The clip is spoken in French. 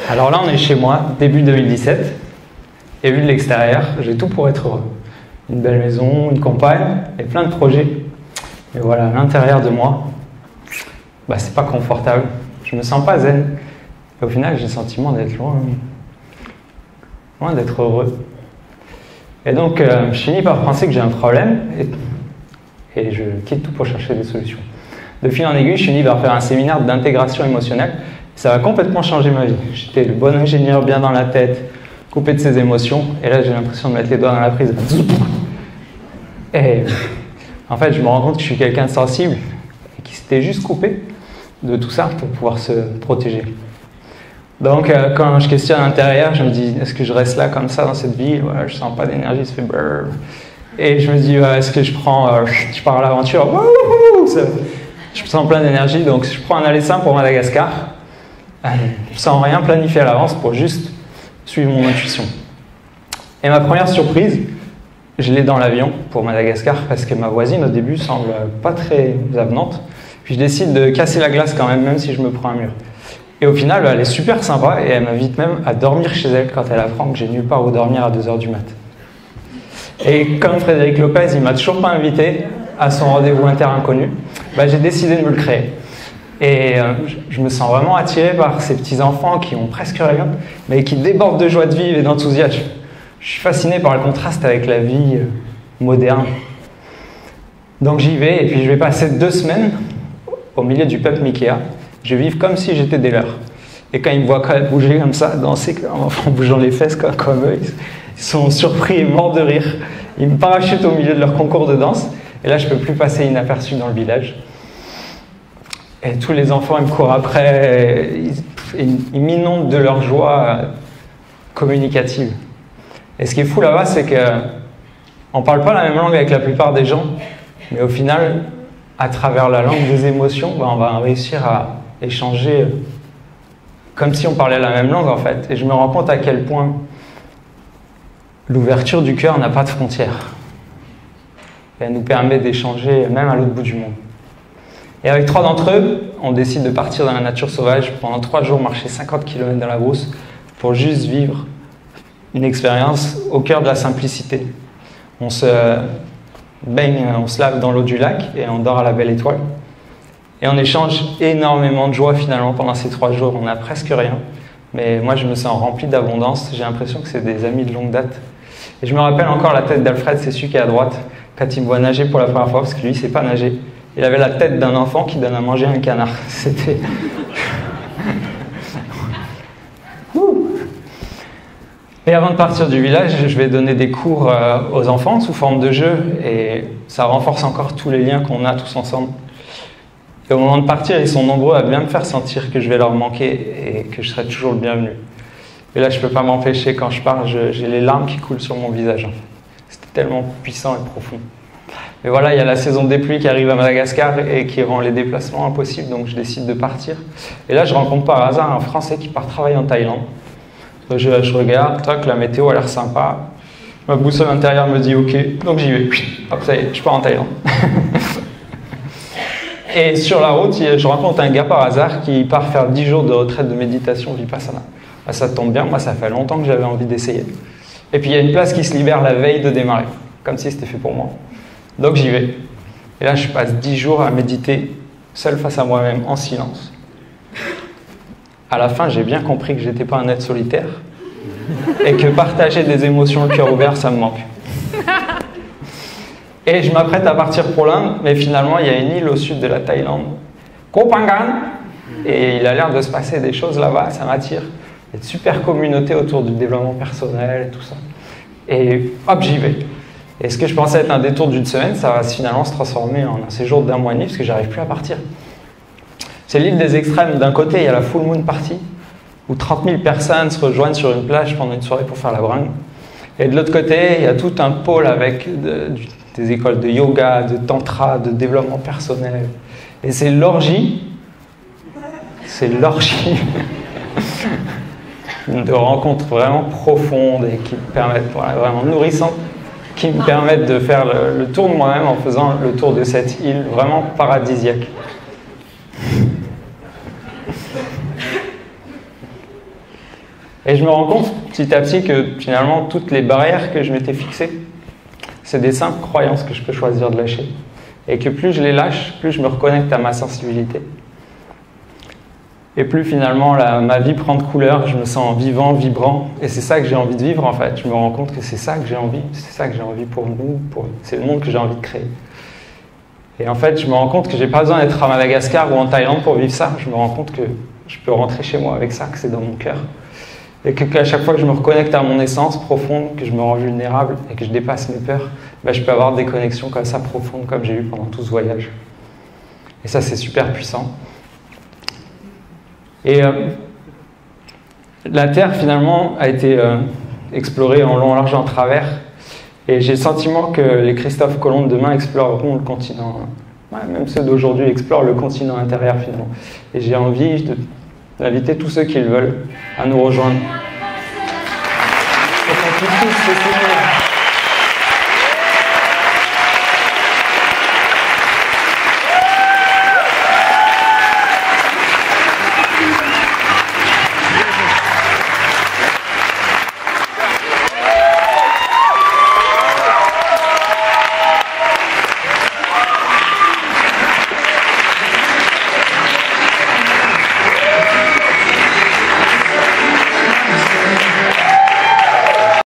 Alors là, on est chez moi, début 2017, et vu de l'extérieur, j'ai tout pour être heureux. Une belle maison, une compagne, et plein de projets. Mais voilà, à l'intérieur de moi, bah, c'est pas confortable. Je me sens pas zen. Et au final, j'ai le sentiment d'être loin d'être heureux. Et donc, je finis par penser que j'ai un problème, et je quitte tout pour chercher des solutions. De fil en aiguille, je finis par faire un séminaire d'intégration émotionnelle. Ça va complètement changer ma vie. J'étais le bon ingénieur bien dans la tête, coupé de ses émotions, et là j'ai l'impression de mettre les doigts dans la prise. Et en fait, je me rends compte que je suis quelqu'un de sensible et qui s'était juste coupé de tout ça pour pouvoir se protéger. Donc, quand je questionne à l'intérieur, je me dis, est-ce que je reste là comme ça dans cette vie? Voilà, je sens pas d'énergie, ça fait brrr. Et je me dis, est-ce que je pars à l'aventure? Je me sens plein d'énergie, donc je prends un aller simple pour Madagascar, sans rien planifier à l'avance, pour juste suivre mon intuition. Et ma première surprise, je l'ai dans l'avion pour Madagascar, parce que ma voisine au début semble pas très avenante. Puis je décide de casser la glace quand même si je me prends un mur. Et au final, elle est super sympa et elle m'invite même à dormir chez elle quand elle apprend que j'ai nulle part où dormir à 2h du mat. Et comme Frédéric Lopez, il m'a toujours pas invité à son rendez-vous inter-inconnu, bah, j'ai décidé de me le créer. Et je me sens vraiment attiré par ces petits-enfants qui ont presque rien, mais qui débordent de joie de vivre et d'enthousiasme. Je suis fasciné par le contraste avec la vie moderne. Donc j'y vais, et puis je vais passer 2 semaines au milieu du peuple Mikea. Je vais vivre comme si j'étais des leurs. Et quand ils me voient bouger comme ça, danser en bougeant les fesses comme eux, ils sont surpris et morts de rire. Ils me parachutent au milieu de leur concours de danse. Et là, je ne peux plus passer inaperçu dans le village. Et tous les enfants, ils me courent après. Ils m'inondent de leur joie communicative. Et ce qui est fou là-bas, c'est qu'on ne parle pas la même langue avec la plupart des gens. Mais au final, à travers la langue des émotions, on va réussir à échanger comme si on parlait la même langue en fait. Et je me rends compte à quel point l'ouverture du cœur n'a pas de frontières. Et elle nous permet d'échanger même à l'autre bout du monde. Et avec 3 d'entre eux, on décide de partir dans la nature sauvage pendant 3 jours, marcher 50 km dans la brousse pour juste vivre une expérience au cœur de la simplicité. On se baigne, on se lave dans l'eau du lac et on dort à la belle étoile. Et on échange énormément de joie finalement pendant ces 3 jours. On n'a presque rien, mais moi je me sens rempli d'abondance. J'ai l'impression que c'est des amis de longue date. Et je me rappelle encore la tête d'Alfred, c'est celui qui est à droite, quand il me voit nager pour la première fois, parce que lui il ne sait pas nager. Il avait la tête d'un enfant qui donne à manger à un canard. C'était... Et avant de partir du village, je vais donner des cours aux enfants sous forme de jeu, et ça renforce encore tous les liens qu'on a tous ensemble. Et au moment de partir, ils sont nombreux à bien me faire sentir que je vais leur manquer et que je serai toujours le bienvenu. Et là, je ne peux pas m'empêcher, quand je pars, j'ai les larmes qui coulent sur mon visage. En fait. C'était tellement puissant et profond. Mais voilà, il y a la saison des pluies qui arrive à Madagascar et qui rend les déplacements impossibles, donc je décide de partir. Et là, je rencontre par hasard un Français qui part travailler en Thaïlande. Je regarde, toc, la météo a l'air sympa. Ma boussole intérieure me dit OK, donc j'y vais. Hop, ça y est, je pars en Thaïlande. Et sur la route, je rencontre un gars par hasard qui part faire 10 jours de retraite de méditation Vipassana. Ah, ça tombe bien, moi ça fait longtemps que j'avais envie d'essayer. Et puis il y a une place qui se libère la veille de démarrer, comme si c'était fait pour moi. Donc j'y vais. Et là je passe 10 jours à méditer seul face à moi-même, en silence. À la fin, j'ai bien compris que j'étais pas un être solitaire et que partager des émotions le cœur ouvert, ça me manque. Et je m'apprête à partir pour l'Inde, mais finalement, il y a une île au sud de la Thaïlande, Koh Phangan, et il a l'air de se passer des choses là-bas, ça m'attire. Il y a une super communauté autour du développement personnel et tout ça. Et hop, j'y vais. Et ce que je pensais être un détour d'une semaine, ça va finalement se transformer en un séjour d'1 mois et demi, parce que j'arrive plus à partir. C'est l'île des extrêmes. D'un côté, il y a la Full Moon Party, où 30 000 personnes se rejoignent sur une plage pendant une soirée pour faire la bringue. Et de l'autre côté, il y a tout un pôle avec des écoles de yoga, de tantra, de développement personnel. Et c'est l'orgie. C'est l'orgie. de rencontres vraiment profondes et qui me permettent, voilà, vraiment nourrissantes, qui me permettent de faire le tour de moi-même en faisant le tour de cette île vraiment paradisiaque. Et je me rends compte petit à petit que finalement toutes les barrières que je m'étais fixées, c'est des simples croyances que je peux choisir de lâcher. Et que plus je les lâche, plus je me reconnecte à ma sensibilité. Et plus finalement ma vie prend de couleur, je me sens vivant, vibrant. Et c'est ça que j'ai envie de vivre en fait. Je me rends compte que c'est ça que j'ai envie. C'est ça que j'ai envie pour nous. C'est le monde que j'ai envie de créer. Et en fait, je me rends compte que j'ai pas besoin d'être à Madagascar ou en Thaïlande pour vivre ça. Je me rends compte que je peux rentrer chez moi avec ça, que c'est dans mon cœur. Et qu'à chaque fois que je me reconnecte à mon essence profonde, que je me rends vulnérable et que je dépasse mes peurs, ben je peux avoir des connexions comme ça profondes comme j'ai eu pendant tout ce voyage. Et ça, c'est super puissant. Et la Terre, finalement, a été explorée en long, en large, en travers. Et j'ai le sentiment que les Christophe Colomb de demain exploreront le continent. Même ceux d'aujourd'hui explorent le continent intérieur, finalement. Et j'ai envie d'inviter tous ceux qui le veulent à nous rejoindre.